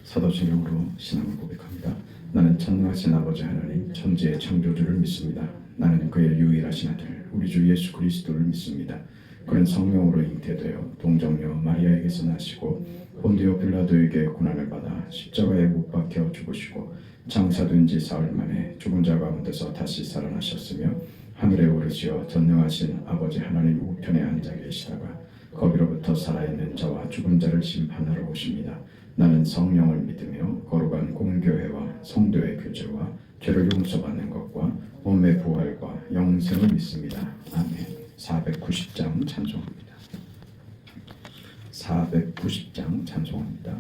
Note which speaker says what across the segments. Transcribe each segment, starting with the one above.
Speaker 1: 사도신경으로 신앙을 고백합니다. 나는 전능하신 아버지 하나님 천지의 창조주를 믿습니다. 나는 그의 유일하신 아들 우리 주 예수 그리스도를 믿습니다. 그는 성령으로 잉태되어 동정녀 마리아에게서 나시고 본디오 빌라도에게 고난을 받아 십자가에 못 박혀 죽으시고 장사된 지 사흘 만에 죽은 자 가운데서 다시 살아나셨으며 하늘에 오르시어 전능하신 아버지 하나님 우편에 앉아 계시다가 거기로부터 살아있는 자와 죽은 자를 심판하러 오십니다. 나는 성령을 믿으며 거룩한 공교회와 성도의 교제와 죄를 용서받는 것과 몸의 부활과 영생을 믿습니다. 아멘. 490장 찬송합니다. 490장 찬송합니다.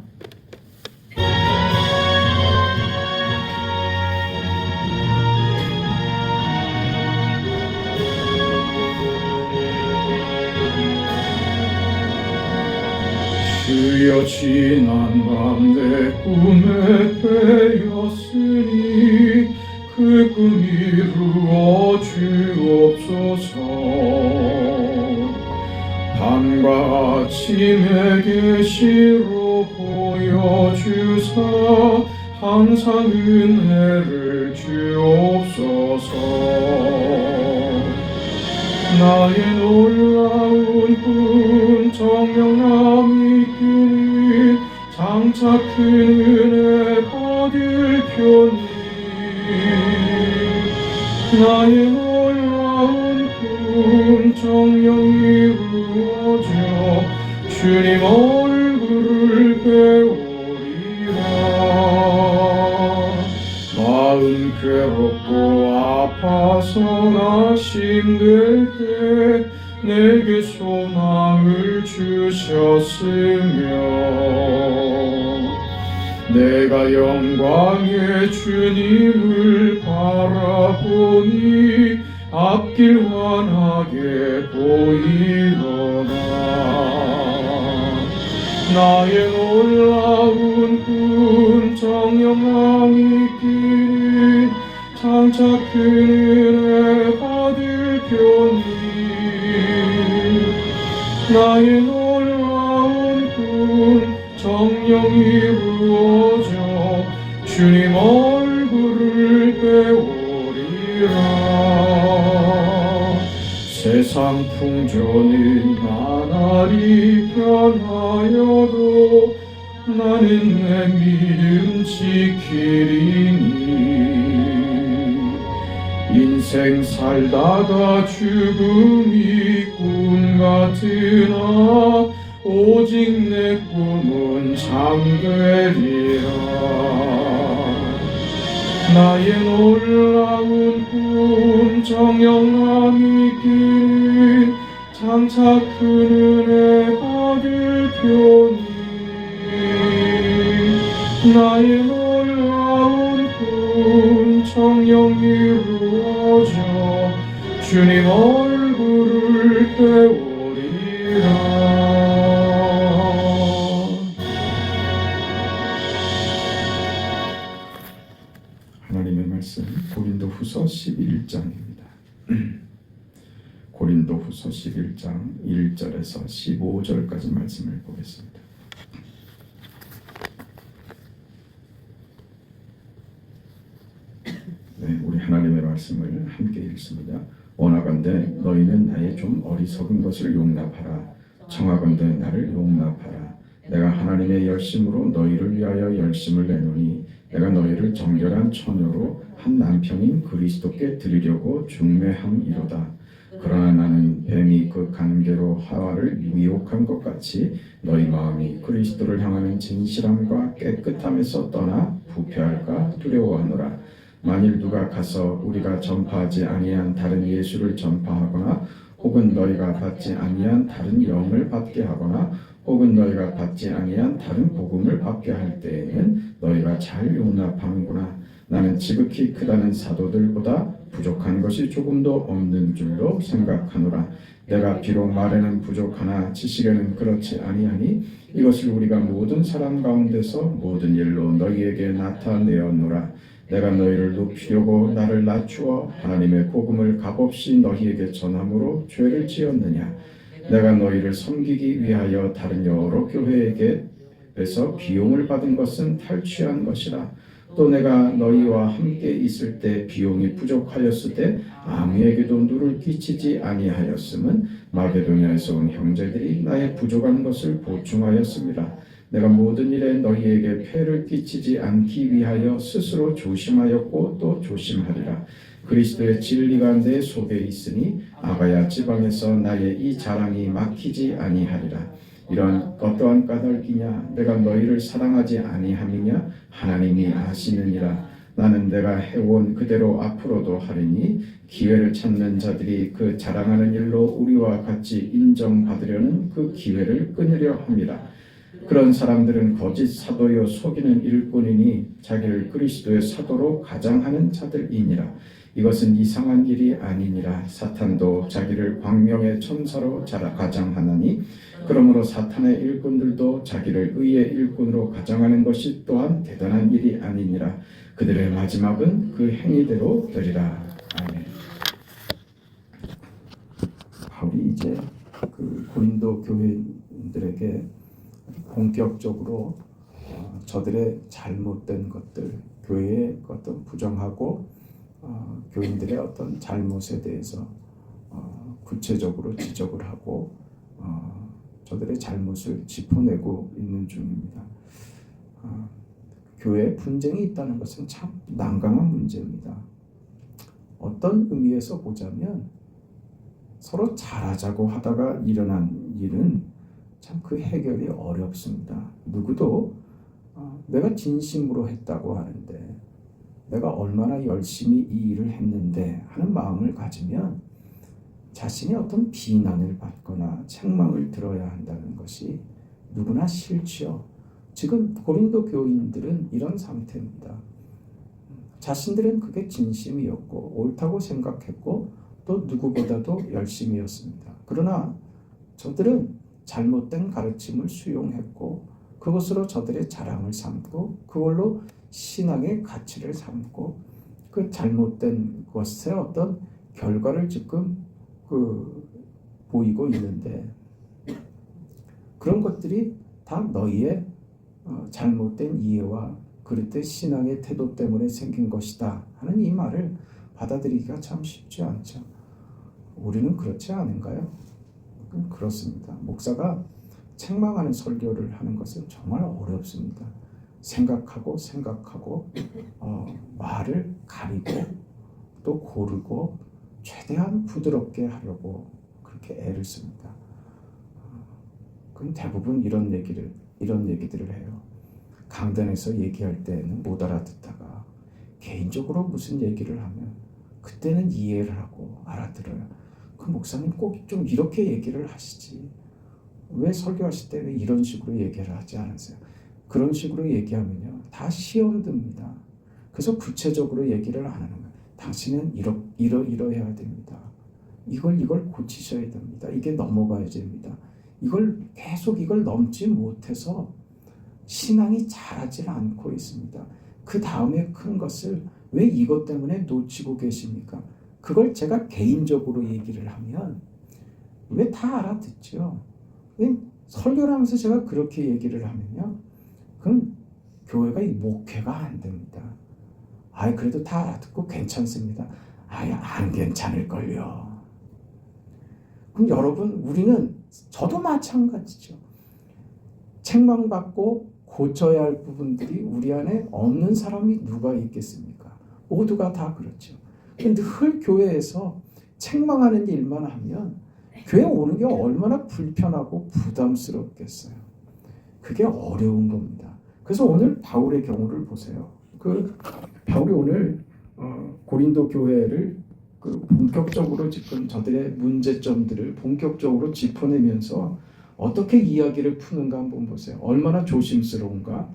Speaker 1: 주여 지난 밤 내 꿈에 빼었으니 그 꿈 이루어 주옵소서. 밤과 아침에 계시로 보여주사 항상 은혜를 주옵소서. 나의 놀라운 꿈 정령함이 있기를 장차 큰 은혜 받을 편이. 나의 놀라운 꿈 정령 이루어져 주님 얼굴을 배우리라. 마음 괴롭고 아파서 낙심될 때 내게 소망을 주셨으며 내가 영광의 주님을 바라보니 앞길 환하게 보이더라. 나의 놀라운 꿈 정령함이 있기를 장차 큰 은혜 받을 편이. 나의 놀라운 꿈 정령 이루어져 주님 얼굴을 배우리라. 세상 풍조는 나날이 변하여도 나는 내 믿음 지키리니. 인생 살다가 죽음이 꿈 같으나 오직 내 꿈은 잠되리라. 나의 놀라운 꿈 정령함이 있기를 장차 큰 은혜 받을 편이. 나의 놀라운 꿈 정령 이루어져 주님 얼굴을 배우리라. 하나님의 말씀 고린도후서 11장입니다. 고린도후서 11장 1절에서 15절까지 말씀을 보겠습니다. 네, 우리 하나님의 말씀을 함께 읽습니다. 원하건대 너희는 나의 좀 어리석은 것을 용납하라. 청하건대 나를 용납하라. 내가 하나님의 열심으로 너희를 위하여 열심을 내노니 내가 너희를 정결한 처녀로 한 남편인 그리스도께 드리려고 중매함이로다. 그러나 나는 뱀이 그 관계로 하와를 미혹한 것 같이 너희 마음이 그리스도를 향하는 진실함과 깨끗함에서 떠나 부패할까 두려워하노라. 만일 누가 가서 우리가 전파하지 아니한 다른 예수를 전파하거나 혹은 너희가 받지 아니한 다른 영을 받게 하거나 혹은 너희가 받지 아니한 다른 복음을 받게 할 때에는 너희가 잘 용납하는구나. 나는 지극히 크다는 사도들보다 부족한 것이 조금도 없는 줄로 생각하노라. 내가 비록 말에는 부족하나 지식에는 그렇지 아니하니 이것을 우리가 모든 사람 가운데서 모든 일로 너희에게 나타내었노라. 내가 너희를 높이려고 나를 낮추어 하나님의 복음을 값없이 너희에게 전함으로 죄를 지었느냐. 내가 너희를 섬기기 위하여 다른 여러 교회에게 그래서 비용을 받은 것은 탈취한 것이라. 또 내가 너희와 함께 있을 때 비용이 부족하였을 때 아무에게도 누를 끼치지 아니하였음은 마게도냐에서 온 형제들이 나의 부족한 것을 보충하였습니다. 내가 모든 일에 너희에게 폐를 끼치지 않기 위하여 스스로 조심하였고 또 조심하리라. 그리스도의 진리가 내 속에 있으니 아가야 지방에서 나의 이 자랑이 막히지 아니하리라. 이런 어떠한 까닭이냐? 내가 너희를 사랑하지 아니함이냐? 하나님이 아시느니라. 나는 내가 해온 그대로 앞으로도 하리니 기회를 찾는 자들이 그 자랑하는 일로 우리와 같이 인정받으려는 그 기회를 끊으려 합니다. 그런 사람들은 거짓 사도요 속이는 일꾼이니 자기를 그리스도의 사도로 가장하는 자들이니라. 이것은 이상한 일이 아니니라. 사탄도 자기를 광명의 천사로 가장하나니 그러므로 사탄의 일꾼들도 자기를 의의 일꾼으로 가장하는 것이 또한 대단한 일이 아니니라. 그들의 마지막은 그 행위대로 되리라. 아멘. 바울이 이제 그 고린도 교인들에게 본격적으로 저들의 잘못된 것들, 교회의 어떤 부정하고 교인들의 어떤 잘못에 대해서 구체적으로 지적을 하고 저들의 잘못을 짚어내고 있는 중입니다. 교회에 분쟁이 있다는 것은 참 난감한 문제입니다. 어떤 의미에서 보자면 서로 잘하자고 하다가 일어난 일은 참 그 해결이 어렵습니다. 누구도 내가 진심으로 했다고 하는데 내가 얼마나 열심히 이 일을 했는데 하는 마음을 가지면 자신이 어떤 비난을 받거나 책망을 들어야 한다는 것이 누구나 싫지요. 지금 고린도 교인들은 이런 상태입니다. 자신들은 그게 진심이었고 옳다고 생각했고 또 누구보다도 열심이었습니다. 그러나 저들은 잘못된 가르침을 수용했고 그것으로 저들의 자랑을 삼고 그걸로 신앙의 가치를 삼고 그 잘못된 것의 어떤 결과를 지금 보이고 있는데 그런 것들이 다 너희의 잘못된 이해와 그릇된 신앙의 태도 때문에 생긴 것이다 하는 이 말을 받아들이기가 참 쉽지 않죠. 우리는 그렇지 않은가요? 그렇습니다. 목사가 책망하는 설교를 하는 것은 정말 어렵습니다. 생각하고 말을 가리고 또 고르고 최대한 부드럽게 하려고 그렇게 애를 씁니다. 그럼 대부분 이런 얘기들을 해요. 강단에서 얘기할 때는 못 알아듣다가 개인적으로 무슨 얘기를 하면 그때는 이해를 하고 알아들어요. 그 목사님 꼭 좀 이렇게 얘기를 하시지. 왜 설교하실 때 왜 이런 식으로 얘기를 하지 않으세요? 그런 식으로 얘기하면요 다 시험 듭니다. 그래서 구체적으로 얘기를 안 하는 거예요. 당신은 이러해야 됩니다. 이걸 고치셔야 됩니다. 이게 넘어가야 됩니다. 이걸 넘지 못해서 신앙이 자라질 않고 있습니다. 그 다음에 큰 것을 왜 이것 때문에 놓치고 계십니까? 그걸 제가 개인적으로 얘기를 하면 왜 다 알아듣죠? 왜 설교를 하면서 제가 그렇게 얘기를 하면요 그럼 교회가 목회가 안 됩니다. 그래도 다 알아듣고 괜찮습니다. 안 괜찮을걸요. 그럼 여러분 우리는 저도 마찬가지죠. 책망받고 고쳐야 할 부분들이 우리 안에 없는 사람이 누가 있겠습니까? 모두가 다 그렇죠. 근데 늘 교회에서 책망하는 일만 하면 교회 오는 게 얼마나 불편하고 부담스럽겠어요. 그게 어려운 겁니다. 그래서 오늘 바울의 경우를 보세요. 바울이 오늘 고린도 교회를 본격적으로 지금 저들의 문제점들을 본격적으로 짚어내면서 어떻게 이야기를 푸는가 한번 보세요. 얼마나 조심스러운가.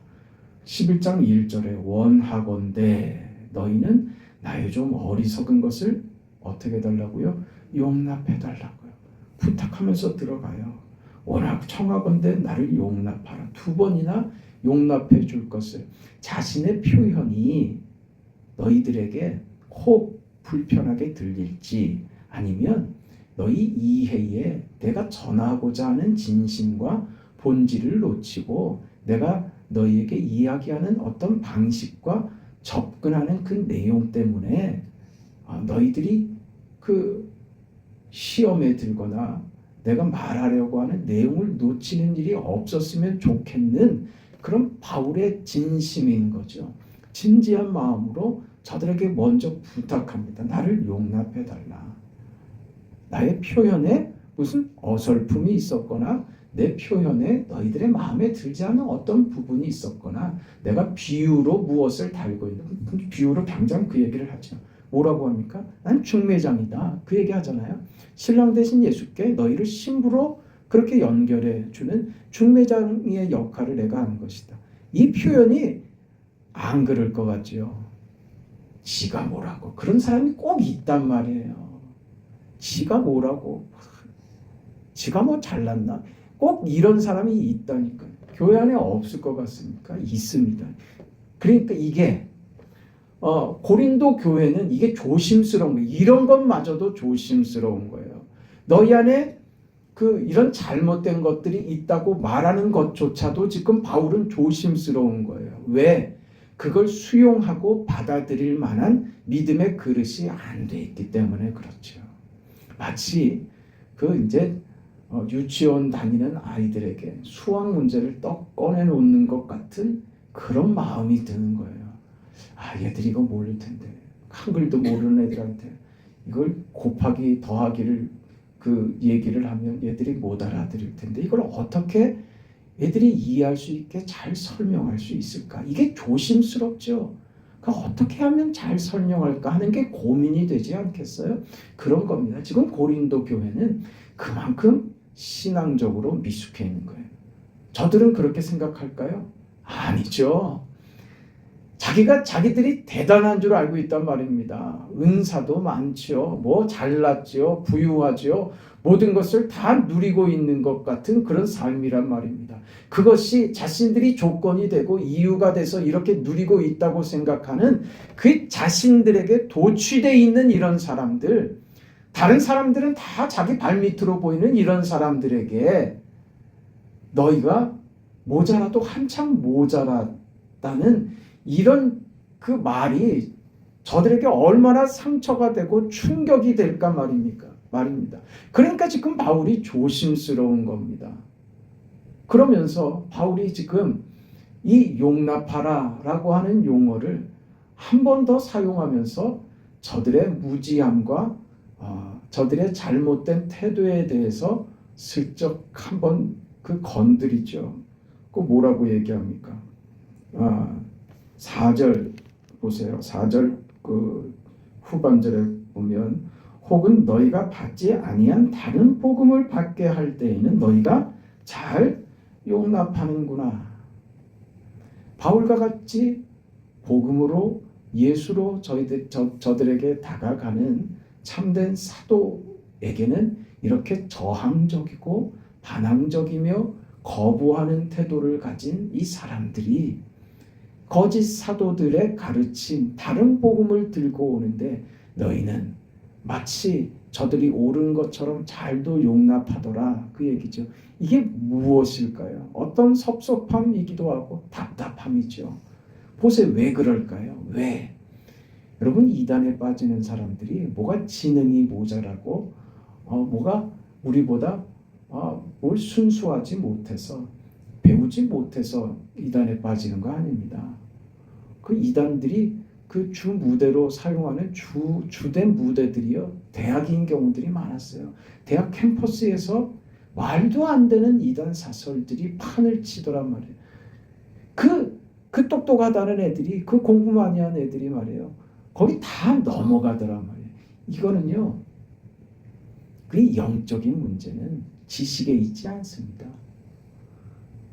Speaker 1: 11장 1절에 원하건대 너희는 나의 좀 어리석은 것을 어떻게 해달라고요? 용납해달라고요. 부탁하면서 들어가요. 워낙 청하건대 나를 용납하라. 2번이나 용납해 줄 것을. 자신의 표현이 너희들에게 혹 불편하게 들릴지 아니면 너희 이해에 내가 전하고자 하는 진심과 본질을 놓치고
Speaker 2: 내가 너희에게 이야기하는 어떤 방식과 접근하는 그 내용 때문에 너희들이 그 시험에 들거나 내가 말하려고 하는 내용을 놓치는 일이 없었으면 좋겠는 그런 바울의 진심인 거죠. 진지한 마음으로 저들에게 먼저 부탁합니다. 나를 용납해 달라. 나의 표현에 무슨 어설픔이 있었거나 내 표현에 너희들의 마음에 들지 않는 어떤 부분이 있었거나 내가 비유로 무엇을 달고 있는 비유로 당장 그 얘기를 하죠. 뭐라고 합니까? 난 중매장이다. 그 얘기 하잖아요. 신랑 대신 예수께 너희를 신부로 그렇게 연결해 주는 중매장의 역할을 내가 하는 것이다. 이 표현이 안 그럴 것 같죠. 지가 뭐라고. 그런 사람이 꼭 있단 말이에요. 지가 뭐라고. 지가 뭐 잘났나. 꼭 이런 사람이 있다니까요. 교회 안에 없을 것 같습니까? 있습니다. 그러니까 이게 고린도 교회는 이게 조심스러운 거예요. 이런 것마저도 조심스러운 거예요. 너희 안에 이런 잘못된 것들이 있다고 말하는 것조차도 지금 바울은 조심스러운 거예요. 왜? 그걸 수용하고 받아들일 만한 믿음의 그릇이 안 돼 있기 때문에 그렇죠. 마치 이제 유치원 다니는 아이들에게 수학 문제를 떡 꺼내놓는 것 같은 그런 마음이 드는 거예요. 얘들이 이거 모를 텐데. 한글도 모르는 애들한테 이걸 곱하기 더하기를 얘기를 하면 얘들이 못 알아들을 텐데 이걸 어떻게 애들이 이해할 수 있게 잘 설명할 수 있을까? 이게 조심스럽죠. 그러니까 어떻게 하면 잘 설명할까 하는 게 고민이 되지 않겠어요? 그런 겁니다. 지금 고린도 교회는 그만큼 신앙적으로 미숙해 있는 거예요. 저들은 그렇게 생각할까요? 아니죠. 자기들이 대단한 줄 알고 있단 말입니다. 은사도 많죠. 잘났죠. 부유하죠. 모든 것을 다 누리고 있는 것 같은 그런 삶이란 말입니다. 그것이 자신들이 조건이 되고 이유가 돼서 이렇게 누리고 있다고 생각하는 그 자신들에게 도취되어 있는 이런 사람들, 다른 사람들은 다 자기 발밑으로 보이는 이런 사람들에게 너희가 모자라도 한참 모자랐다는 이런 그 말이 저들에게 얼마나 상처가 되고 충격이 될까 말입니다. 그러니까 지금 바울이 조심스러운 겁니다. 그러면서 바울이 지금 이 용납하라라고 하는 용어를 한 번 더 사용하면서 저들의 무지함과 저들의 잘못된 태도에 대해서 슬쩍 한번 건드리죠. 뭐라고 얘기합니까? 4절 보세요. 4절 후반절에 보면 혹은 너희가 받지 아니한 다른 복음을 받게 할 때에는 너희가 잘 용납하는구나. 바울과 같이 복음으로 예수로 저들에게 다가가는 참된 사도에게는 이렇게 저항적이고 반항적이며 거부하는 태도를 가진 이 사람들이 거짓 사도들의 가르침 다른 복음을 들고 오는데 너희는 마치 저들이 옳은 것처럼 잘도 용납하더라 그 얘기죠. 이게 무엇일까요? 어떤 섭섭함이기도 하고 답답함이죠. 보세요. 왜 그럴까요? 왜? 여러분 이단에 빠지는 사람들이 뭐가 지능이 모자라고 뭐가 우리보다 뭘 순수하지 못해서 배우지 못해서 이단에 빠지는 거 아닙니다. 그 이단들이 주 무대로 사용하는 주된 무대들이요 대학인 경우들이 많았어요. 대학 캠퍼스에서 말도 안 되는 이단 사설들이 판을 치더란 말이에요. 그 똑똑하다는 애들이 공부 많이 한 애들이 말이에요. 거기 다 넘어가더란 말이에요. 이거는요 그 영적인 문제는 지식에 있지 않습니다.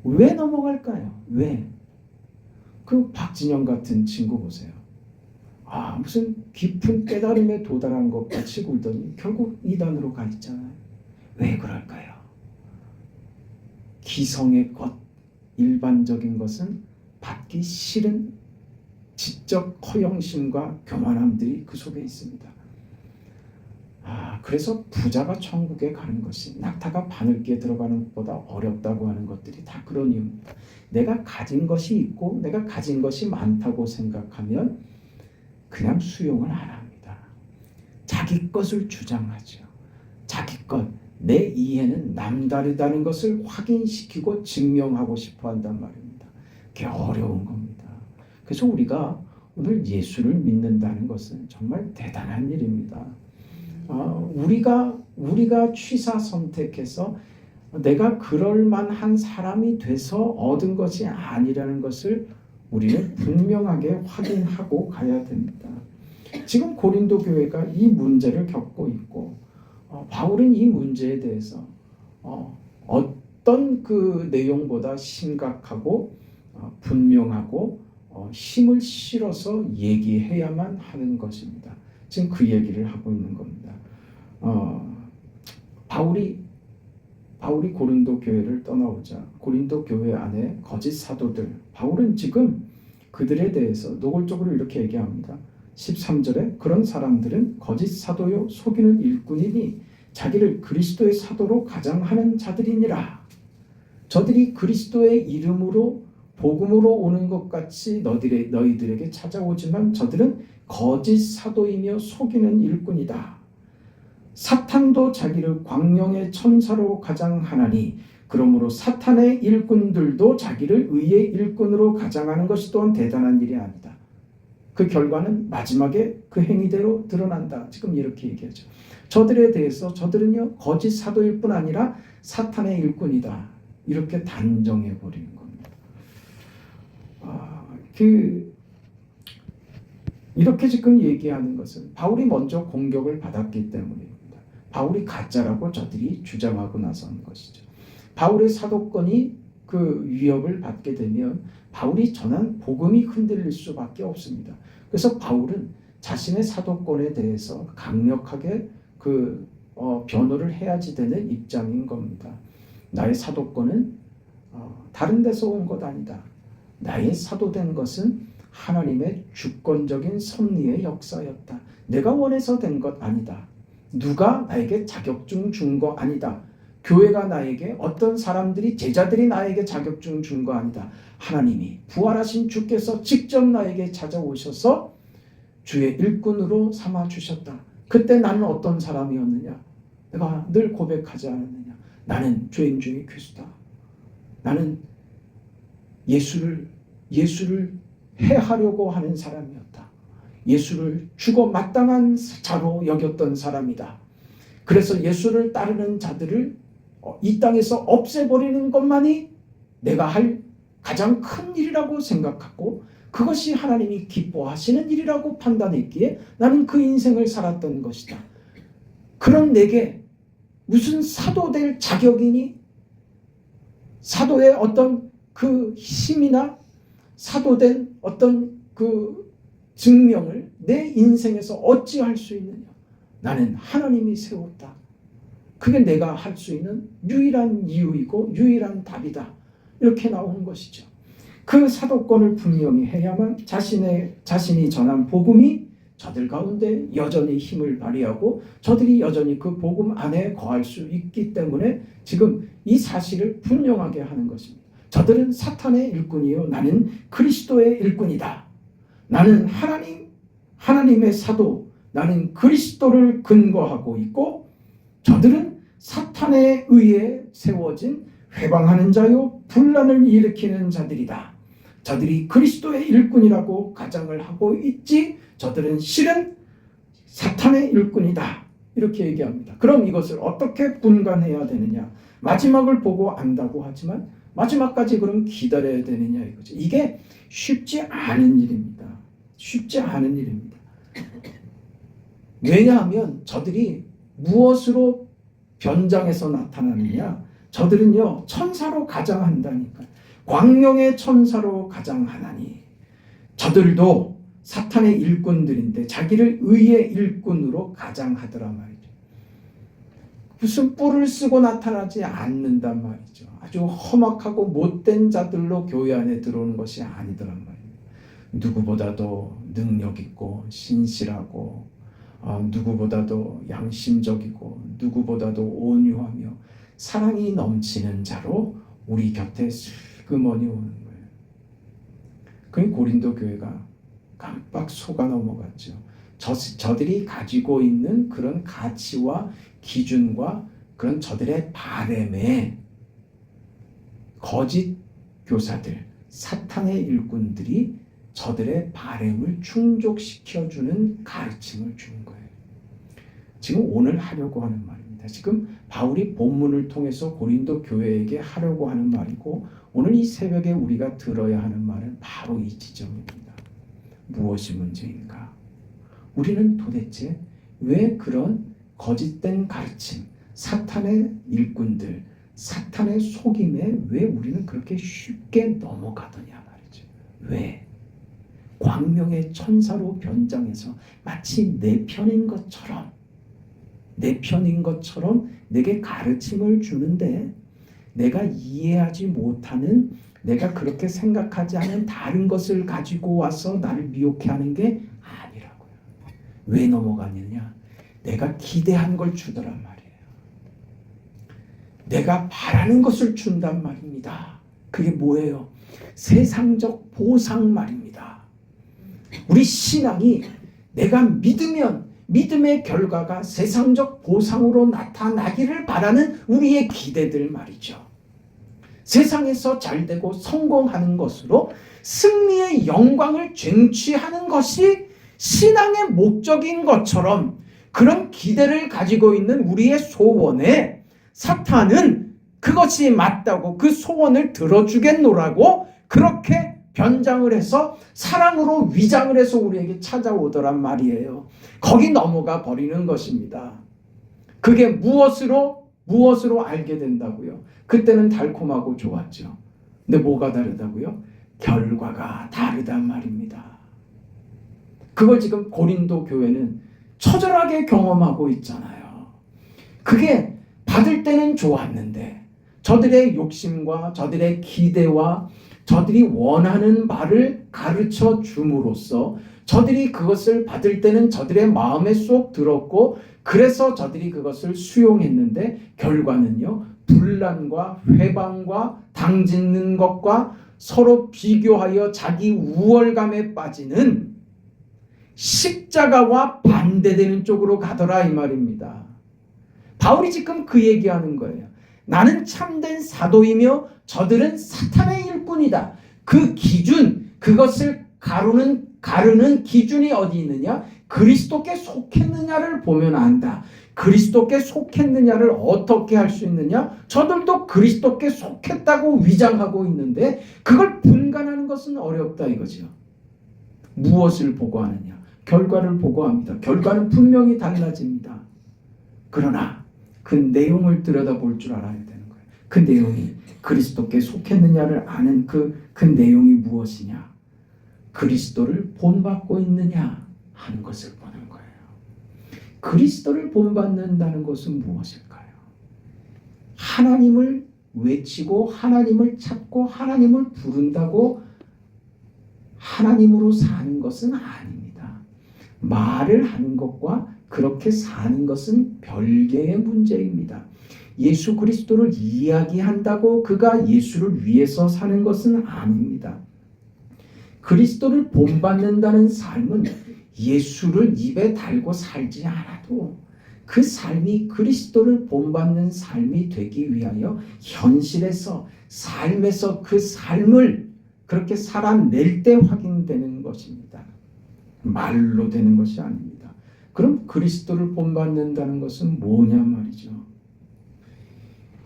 Speaker 2: 왜 넘어갈까요? 왜? 박진영 같은 친구 보세요. 무슨 깊은 깨달음에 도달한 것 같이 굴더니 결국 이단으로 가 있잖아요. 왜 그럴까요? 기성의 것, 일반적인 것은 받기 싫은 지적 허영심과 교만함들이 그 속에 있습니다. 그래서 부자가 천국에 가는 것이 낙타가 바늘기에 들어가는 것보다 어렵다고 하는 것들이 다 그런 이유입니다. 내가 가진 것이 있고 내가 가진 것이 많다고 생각하면 그냥 수용을 안 합니다. 자기 것을 주장하죠. 자기 것, 내 이해는 남다르다는 것을 확인시키고 증명하고 싶어 한단 말입니다. 그게 어려운 겁니다. 그래서 우리가 오늘 예수를 믿는다는 것은 정말 대단한 일입니다. 우리가 취사 선택해서 내가 그럴 만한 사람이 돼서 얻은 것이 아니라는 것을 우리는 분명하게 확인하고 가야 됩니다. 지금 고린도 교회가 이 문제를 겪고 있고 바울은 이 문제에 대해서 어떤 그 내용보다 심각하고 분명하고 힘을 실어서 얘기해야만 하는 것입니다. 지금 그 얘기를 하고 있는 겁니다. 바울이 고린도 교회를 떠나오자 고린도 교회 안에 거짓 사도들, 바울은 지금 그들에 대해서 노골적으로 이렇게 얘기합니다. 13절에 그런 사람들은 거짓 사도요 속이는 일꾼이니 자기를 그리스도의 사도로 가장하는 자들이니라. 저들이 그리스도의 이름으로 복음으로 오는 것 같이 너희들에게 찾아오지만 저들은 거짓 사도이며 속이는 일꾼이다. 사탄도 자기를 광명의 천사로 가장하나니 그러므로 사탄의 일꾼들도 자기를 의의 일꾼으로 가장하는 것이 또한 대단한 일이 아니다. 그 결과는 마지막에 그 행위대로 드러난다. 지금 이렇게 얘기하죠. 저들에 대해서 저들은요 거짓 사도일 뿐 아니라 사탄의 일꾼이다. 이렇게 단정해 버리는 겁니다. 이렇게 지금 얘기하는 것은 바울이 먼저 공격을 받았기 때문입니다. 바울이 가짜라고 저들이 주장하고 나선 것이죠. 바울의 사도권이 그 위협을 받게 되면 바울이 전한 복음이 흔들릴 수밖에 없습니다. 그래서 바울은 자신의 사도권에 대해서 강력하게 변호를 해야지 되는 입장인 겁니다. 나의 사도권은 다른 데서 온 것 아니다. 나의 사도된 것은 하나님의 주권적인 섭리의 역사였다. 내가 원해서 된 것 아니다. 누가 나에게 자격증 준 거 아니다. 교회가 나에게 어떤 사람들이 제자들이 나에게 자격증 준 거 아니다. 하나님이 부활하신 주께서 직접 나에게 찾아오셔서 주의 일꾼으로 삼아 주셨다. 그때 나는 어떤 사람이었느냐? 내가 늘 고백하지 않았느냐? 나는 죄인 중에 괴수다. 나는 예수를 해하려고 하는 사람이었다. 예수를 죽어 마땅한 자로 여겼던 사람이다. 그래서 예수를 따르는 자들을 이 땅에서 없애버리는 것만이 내가 할 가장 큰 일이라고 생각하고 그것이 하나님이 기뻐하시는 일이라고 판단했기에 나는 그 인생을 살았던 것이다. 그런 내게 무슨 사도 될 자격이니? 사도의 어떤 그 힘이나 사도된 어떤 그 증명을 내 인생에서 어찌할 수 있느냐? 나는 하나님이 세웠다. 그게 내가 할 수 있는 유일한 이유이고 유일한 답이다. 이렇게 나오는 것이죠. 그 사도권을 분명히 해야만 자신이 전한 복음이 저들 가운데 여전히 힘을 발휘하고 저들이 여전히 그 복음 안에 거할 수 있기 때문에 지금 이 사실을 분명하게 하는 것입니다. 저들은 사탄의 일꾼이요 나는 그리스도의 일꾼이다. 나는 하나님의 사도, 나는 그리스도를 근거하고 있고 저들은 사탄에 의해 세워진 회방하는 자요 분란을 일으키는 자들이다. 저들이 그리스도의 일꾼이라고 가장을 하고 있지 저들은 실은 사탄의 일꾼이다. 이렇게 얘기합니다. 그럼 이것을 어떻게 분간해야 되느냐? 마지막을 보고 안다고 하지만 마지막까지 그럼 기다려야 되느냐 이거죠. 이게 쉽지 않은 일입니다. 쉽지 않은 일입니다. 왜냐하면 저들이 무엇으로 변장해서 나타나느냐? 저들은요 천사로 가장한다니까. 광명의 천사로 가장하나니 저들도 사탄의 일꾼들인데 자기를 의의 일꾼으로 가장하더라 말이죠. 무슨 뿔을 쓰고 나타나지 않는단 말이죠. 아주 험악하고 못된 자들로 교회 안에 들어오는 것이 아니더란 말이에요. 누구보다도 능력 있고 신실하고 누구보다도 양심적이고 누구보다도 온유하며 사랑이 넘치는 자로 우리 곁에 슬그머니 오는 거예요. 그 고린도 교회가 깜빡 속아 넘어갔죠. 저들이 가지고 있는 그런 가치와 기준과 그런 저들의 바램에 거짓 교사들, 사탄의 일꾼들이 저들의 바램을 충족시켜주는 가르침을 준 거예요. 지금 오늘 하려고 하는 말입니다. 지금 바울이 본문을 통해서 고린도 교회에게 하려고 하는 말이고, 오늘 이 새벽에 우리가 들어야 하는 말은 바로 이 지점입니다. 무엇이 문제인가? 우리는 도대체 왜 그런 거짓된 가르침, 사탄의 일꾼들, 사탄의 속임에 왜 우리는 그렇게 쉽게 넘어가더냐 말이죠. 왜? 광명의 천사로 변장해서 마치 내 편인 것처럼 내게 가르침을 주는데, 내가 이해하지 못하는, 내가 그렇게 생각하지 않은 다른 것을 가지고 와서 나를 미혹해 하는 게 아니라고요. 왜 넘어가느냐? 내가 기대한 걸 주더란 말이에요. 내가 바라는 것을 준단 말입니다. 그게 뭐예요? 세상적 보상 말입니다. 우리 신앙이 내가 믿으면 믿음의 결과가 세상적 보상으로 나타나기를 바라는 우리의 기대들 말이죠. 세상에서 잘되고 성공하는 것으로 승리의 영광을 쟁취하는 것이 신앙의 목적인 것처럼, 그런 기대를 가지고 있는 우리의 소원에 사탄은 그것이 맞다고 그 소원을 들어주겠노라고 그렇게 변장을 해서 사랑으로 위장을 해서 우리에게 찾아오더란 말이에요. 거기 넘어가 버리는 것입니다. 그게 무엇으로 알게 된다고요? 그때는 달콤하고 좋았죠. 근데 뭐가 다르다고요? 결과가 다르단 말입니다. 그걸 지금 고린도 교회는 처절하게 경험하고 있잖아요. 그게 받을 때는 좋았는데 저들의 욕심과 저들의 기대와 저들이 원하는 말을 가르쳐 줌으로써 저들이 그것을 받을 때는 저들의 마음에 쏙 들었고, 그래서 저들이 그것을 수용했는데 결과는요, 분란과 회방과 당짓는 것과 서로 비교하여 자기 우월감에 빠지는 십자가와 반대되는 쪽으로 가더라 이 말입니다. 바울이 지금 그 얘기하는 거예요. 나는 참된 사도이며 저들은 사탄의 일꾼이다. 그 기준, 그것을 가르는 기준이 어디 있느냐? 그리스도께 속했느냐를 보면 안다. 그리스도께 속했느냐를 어떻게 할 수 있느냐? 저들도 그리스도께 속했다고 위장하고 있는데 그걸 분간하는 것은 어렵다 이거죠. 무엇을 보고하느냐? 결과를 보고합니다. 결과는 분명히 달라집니다. 그러나 그 내용을 들여다볼 줄 알아야 되는 거예요. 그 내용이 그리스도께 속했느냐를 아는 그 내용이 무엇이냐? 그리스도를 본받고 있느냐 하는 것을 보는 거예요. 그리스도를 본받는다는 것은 무엇일까요? 하나님을 외치고 하나님을 찾고 하나님을 부른다고 하나님으로 사는 것은 아닙니다. 말을 하는 것과 그렇게 사는 것은 별개의 문제입니다. 예수 그리스도를 이야기한다고 그가 예수를 위해서 사는 것은 아닙니다. 그리스도를 본받는다는 삶은 예수를 입에 달고 살지 않아도 그 삶이 그리스도를 본받는 삶이 되기 위하여 현실에서, 삶에서 그 삶을 그렇게 살아낼 때 확인되는 것입니다. 말로 되는 것이 아닙니다. 그럼 그리스도를 본받는다는 것은 뭐냐 말이죠.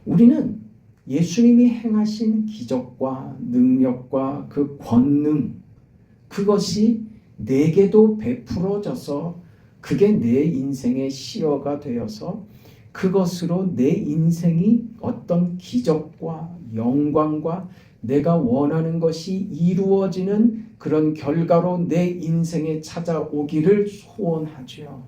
Speaker 2: 우리는 예수님이 행하신 기적과 능력과 그 권능, 그것이 내게도 베풀어져서 그게 내 인생의 시어가 되어서 그것으로 내 인생이 어떤 기적과 영광과 내가 원하는 것이 이루어지는 그런 결과로 내 인생에 찾아오기를 소원하죠.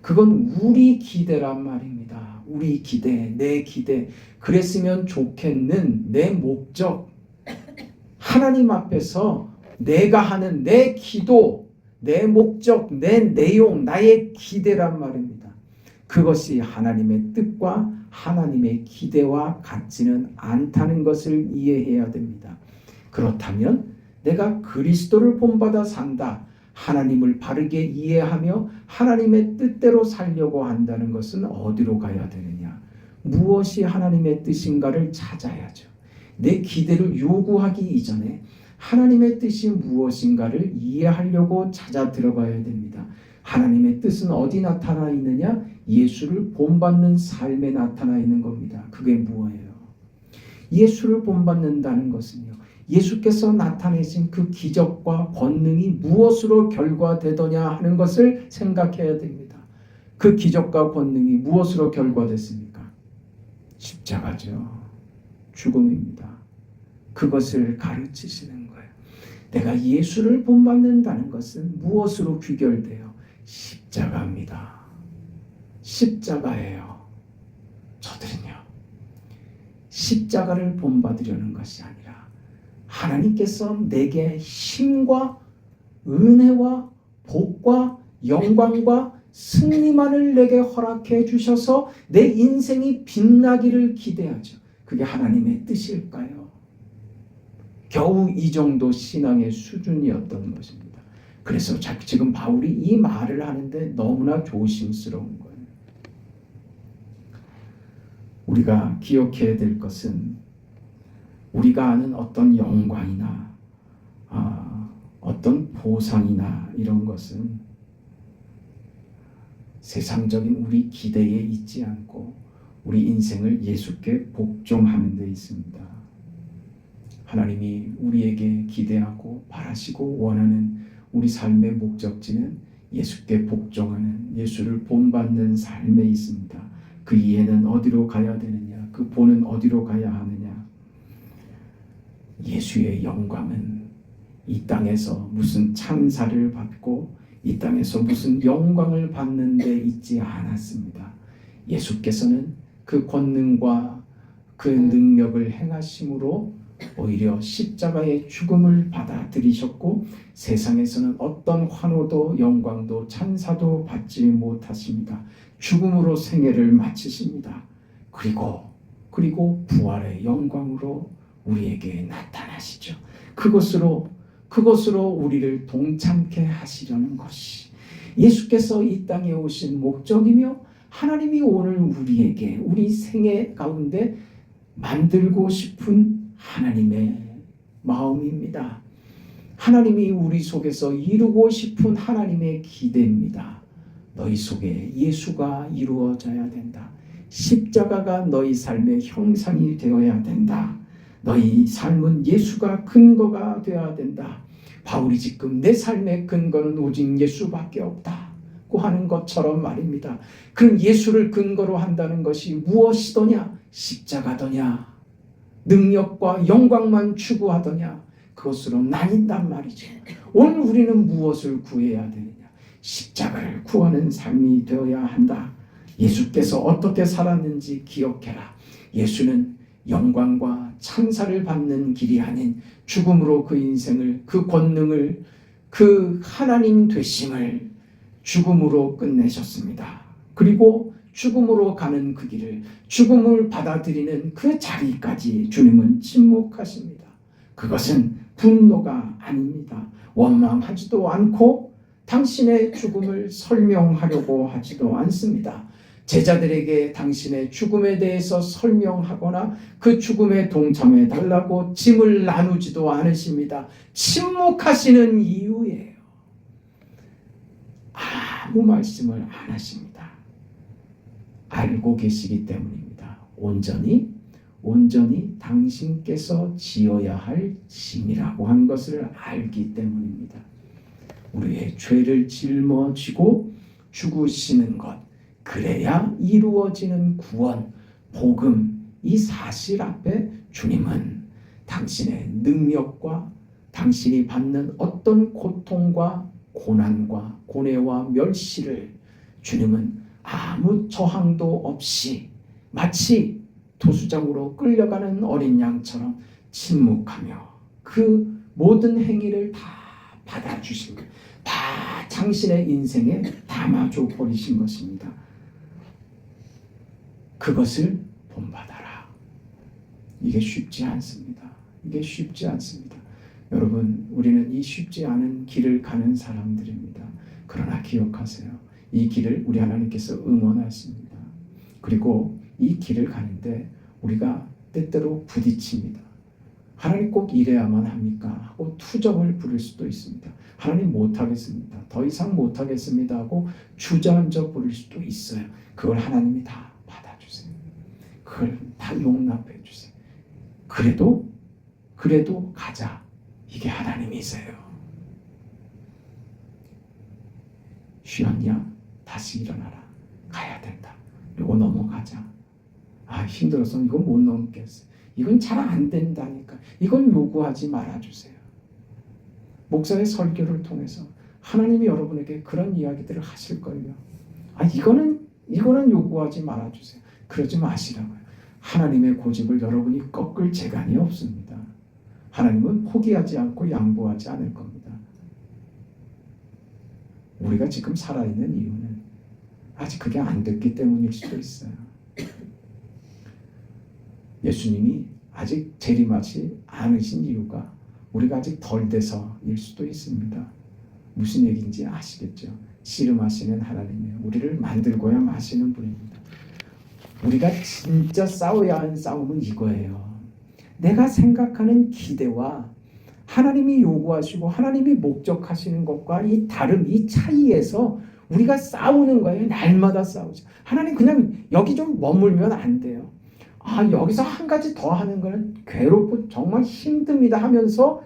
Speaker 2: 그건 우리 기대란 말입니다. 우리 기대, 내 기대, 그랬으면 좋겠는 내 목적, 하나님 앞에서 내가 하는 내 기도, 내 목적, 내 내용, 나의 기대란 말입니다. 그것이 하나님의 뜻과 하나님의 기대와 같지는 않다는 것을 이해해야 됩니다. 그렇다면 내가 그리스도를 본받아 산다, 하나님을 바르게 이해하며 하나님의 뜻대로 살려고 한다는 것은 어디로 가야 되느냐? 무엇이 하나님의 뜻인가를 찾아야죠. 내 기대를 요구하기 이전에 하나님의 뜻이 무엇인가를 이해하려고 찾아 들어가야 됩니다. 하나님의 뜻은 어디 나타나 있느냐? 예수를 본받는 삶에 나타나 있는 겁니다. 그게 뭐예요? 예수를 본받는다는 것은요, 예수께서 나타내신 그 기적과 권능이 무엇으로 결과되더냐 하는 것을 생각해야 됩니다. 그 기적과 권능이 무엇으로 결과됐습니까? 십자가죠. 죽음입니다. 그것을 가르치시는 거예요. 내가 예수를 본받는다는 것은 무엇으로 귀결돼요? 십자가입니다. 십자가예요. 저들은요, 십자가를 본받으려는 것이 아니라 하나님께서 내게 힘과 은혜와 복과 영광과 승리만을 내게 허락해 주셔서 내 인생이 빛나기를 기대하죠. 그게 하나님의 뜻일까요? 겨우 이 정도 신앙의 수준이었던 것입니다. 그래서 지금 바울이 이 말을 하는데 너무나 조심스러운 거예요. 우리가 기억해야 될 것은 우리가 아는 어떤 영광이나 어떤 보상이나 이런 것은 세상적인 우리 기대에 있지 않고 우리 인생을 예수께 복종하는 데 있습니다. 하나님이 우리에게 기대하고 바라시고 원하는 우리 삶의 목적지는 예수께 복종하는, 예수를 본받는 삶에 있습니다. 그 이해는 어디로 가야 되느냐? 그 본은 어디로 가야 하느냐? 예수의 영광은 이 땅에서 무슨 찬사를 받고 이 땅에서 무슨 영광을 받는 데 있지 않았습니다. 예수께서는 그 권능과 그 능력을 행하심으로 오히려 십자가의 죽음을 받아들이셨고 세상에서는 어떤 환호도 영광도 찬사도 받지 못하십니다. 죽음으로 생애를 마치십니다. 그리고 부활의 영광으로 우리에게 나타나시죠. 그것으로 우리를 동참케 하시려는 것이 예수께서 이 땅에 오신 목적이며 하나님이 오늘 우리에게 우리 생애 가운데 만들고 싶은 하나님의 마음입니다. 하나님이 우리 속에서 이루고 싶은 하나님의 기대입니다. 너희 속에 예수가 이루어져야 된다. 십자가가 너희 삶의 형상이 되어야 된다. 너희 삶은 예수가 근거가 되어야 된다. 바울이 지금 내 삶의 근거는 오직 예수밖에 없다고 하는 것처럼 말입니다. 그럼 예수를 근거로 한다는 것이 무엇이더냐? 십자가더냐? 능력과 영광만 추구하더냐? 그것으로 나뉜단 말이죠. 오늘 우리는 무엇을 구해야 되느냐? 십자가를 구하는 삶이 되어야 한다. 예수께서 어떻게 살았는지 기억해라. 예수는 영광과 찬사를 받는 길이 아닌 죽음으로 그 인생을, 그 권능을, 그 하나님 되심을 죽음으로 끝내셨습니다. 그리고 죽음으로 가는 그 길을, 죽음을 받아들이는 그 자리까지 주님은 침묵하십니다. 그것은 분노가 아닙니다. 원망하지도 않고 당신의 죽음을 설명하려고 하지도 않습니다. 제자들에게 당신의 죽음에 대해서 설명하거나 그 죽음에 동참해 달라고 짐을 나누지도 않으십니다. 침묵하시는 이유예요. 아무 말씀을 안 하십니다. 알고 계시기 때문입니다. 온전히 당신께서 지어야 할 짐이라고 한 것을 알기 때문입니다. 우리의 죄를 짊어지고 죽으시는 것, 그래야 이루어지는 구원, 복음, 이 사실 앞에 주님은 당신의 능력과 당신이 받는 어떤 고통과 고난과 고뇌와 멸시를 주님은 아무 저항도 없이 마치 도수장으로 끌려가는 어린 양처럼 침묵하며 그 모든 행위를 다 받아주신 거예요. 다 당신의 인생에 담아줘 버리신 것입니다. 그것을 본받아라. 이게 쉽지 않습니다. 이게 쉽지 않습니다. 여러분, 우리는 이 쉽지 않은 길을 가는 사람들입니다. 그러나 기억하세요. 이 길을 우리 하나님께서 응원하십니다. 그리고 이 길을 가는데 우리가 때때로 부딪힙니다. 하나님 꼭 이래야만 합니까? 하고 투정을 부릴 수도 있습니다. 하나님 못하겠습니다. 더 이상 못하겠습니다 하고 주저앉아 버릴 수도 있어요. 그걸 하나님이 다 받아주세요. 그걸 다 용납해 주세요. 그래도 가자. 이게 하나님이세요. 쉬었냐? 다시 일어나라. 가야 된다. 이거 넘어가자. 아, 힘들어서 이건 못 넘겠어. 이건 잘 안 된다니까. 이건 요구하지 말아주세요. 목사의 설교를 통해서 하나님이 여러분에게 그런 이야기들을 하실걸요. 아, 이거는 요구하지 말아주세요. 그러지 마시라고요. 하나님의 고집을 여러분이 꺾을 재간이 없습니다. 하나님은 포기하지 않고 양보하지 않을 겁니다. 우리가 지금 살아있는 이유는 아직 그게 안 됐기 때문일 수도 있어요. 예수님이 아직 재림하지 않으신 이유가 우리가 아직 덜 돼서일 수도 있습니다. 무슨 얘기인지 아시겠죠? 씨름하시는 하나님이에요. 우리를 만들고야 마시는 분입니다. 우리가 진짜 싸워야 하는 싸움은 이거예요. 내가 생각하는 기대와 하나님이 요구하시고 하나님이 목적하시는 것과 이 다름, 이 차이에서 우리가 싸우는 거예요. 날마다 싸우죠. 하나님 그냥 여기 좀 머물면 안 돼요. 아, 여기서 한 가지 더 하는 거는 괴롭고 정말 힘듭니다 하면서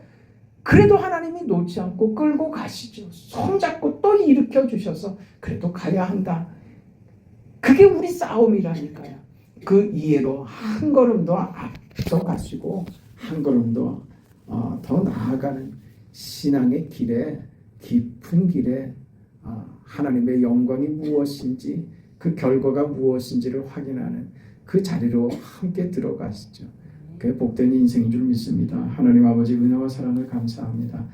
Speaker 2: 그래도 하나님이 놓지 않고 끌고 가시죠. 손잡고 또 일으켜 주셔서 그래도 가야 한다. 그게 우리 싸움이라니까요. 그 이해로 한 걸음 더 앞서 가시고 한 걸음 더 나아가는 신앙의 길에, 깊은 길에 하나님의 영광이 무엇인지, 그 결과가 무엇인지를 확인하는 그 자리로 함께 들어가시죠. 그게 복된 인생인 줄 믿습니다. 하나님 아버지 은혜와 사랑을 감사합니다.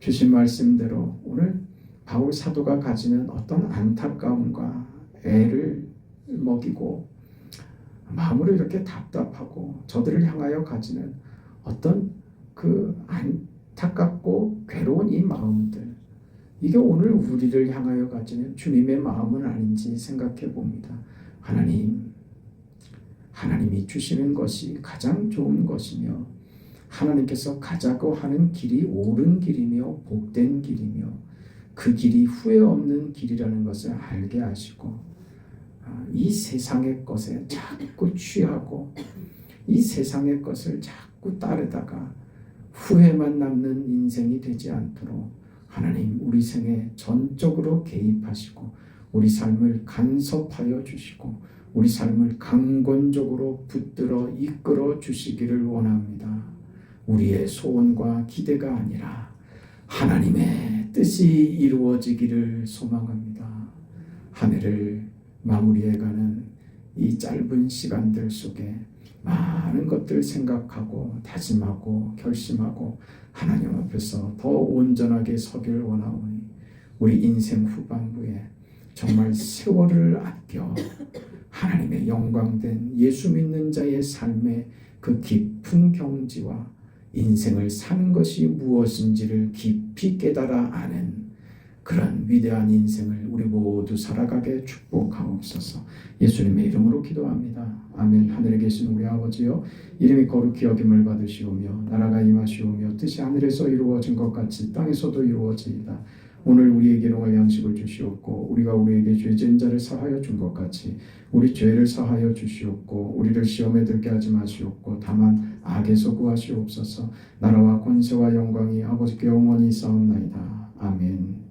Speaker 2: 주신 말씀대로 오늘 바울 사도가 가지는 어떤 안타까움과 애를 먹이고 마음으로 이렇게 답답하고 저들을 향하여 가지는 어떤 그 안타깝고 괴로운 이 마음들, 이게 오늘 우리를 향하여 가지는 주님의 마음은 아닌지 생각해 봅니다. 하나님이 주시는 것이 가장 좋은 것이며 하나님께서 가자고 하는 길이 옳은 길이며 복된 길이며 그 길이 후회 없는 길이라는 것을 알게 하시고 이 세상의 것에 자꾸 취하고 이 세상의 것을 자꾸 따르다가 후회만 남는 인생이 되지 않도록 하나님 우리 생에 전적으로 개입하시고 우리 삶을 간섭하여 주시고 우리 삶을 강권적으로 붙들어 이끌어 주시기를 원합니다. 우리의 소원과 기대가 아니라 하나님의 뜻이 이루어지기를 소망합니다. 한 해를 마무리해가는 이 짧은 시간들 속에 많은 것들 생각하고 다짐하고 결심하고 하나님 앞에서 더 온전하게 서길 원하오니 우리 인생 후반부에 정말 세월을 아껴 하나님의 영광된 예수 믿는 자의 삶의 그 깊은 경지와 인생을 사는 것이 무엇인지를 깊이 깨달아 아는 그런 위대한 인생을 우리 모두 살아가게 축복하옵소서. 예수님의 이름으로 기도합니다. 아멘. 하늘에 계신 우리 아버지여, 이름이 거룩히 여김을 받으시오며 나라가 임하시오며 뜻이 하늘에서 이루어진 것 같이 땅에서도 이루어지이다. 오늘 우리에게 일용할 양식을 주시옵고 우리가 우리에게 죄진 자를 사하여 준 것 같이 우리 죄를 사하여 주시옵고 우리를 시험에 들게 하지 마시옵고 다만 악에서 구하시옵소서. 나라와 권세와 영광이 아버지께 영원히 있사옵나이다. 아멘.